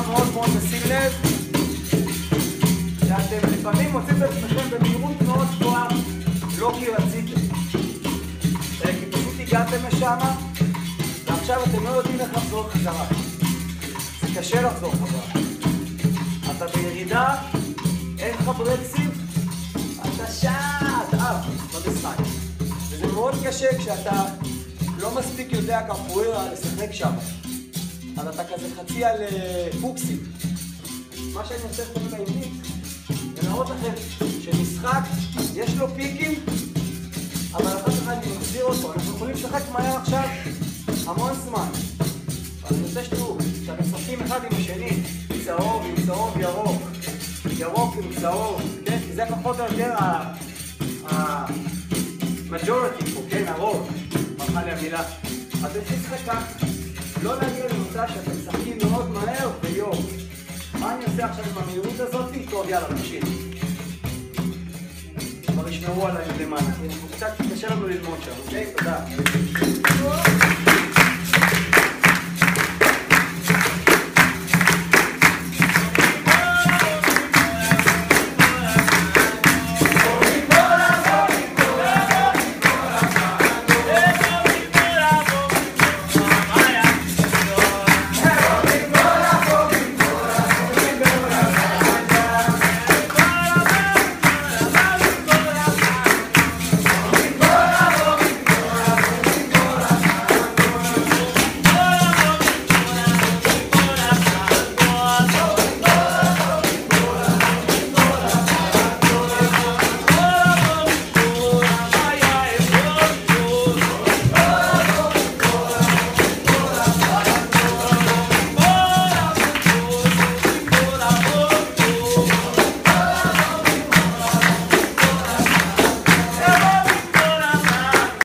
דבר מאוד מאוד לשים לב, שאתם לפעמים מוצאים את עצמכם במהירות מאוד גבוהה, לא כי רציתם, כי פשוט הגעתם לשם, ועכשיו אתם לא יודעים איך לחזור חזרה. זה קשה לחזור חזרה. אתה בירידה, אין לך ברקסים, אתה שעת אף במשחק. וזה מאוד קשה כשאתה לא מספיק יודע קפוארה לשחק שם. אז אתה כזה חצי על פוקסים. מה שאני רוצה לכם בעברית, זה להראות לכם שמשחק יש לו פיקים, אבל אחר כך אני מחזיר אותו. אנחנו יכולים לשחק מהר עכשיו המון זמן. אני רוצה שתראו, שאתם משחקים אחד עם השני, צהוב עם צהוב ירוק, ירוק עם צהוב, כן? כי זה פחות או יותר ה-majority פה, כן? הרוב, מרחה לי המילה. אז יש לשחק כך, לא להגיע למצב שאתם משחקים מאוד מהר ויום. מה אני עושה עכשיו עם המהירות הזאת? טוב, יאללה, נמשיך. כבר ישמעו עליי למעלה, קצת קשה לנו ללמוד שם, אוקיי? תודה.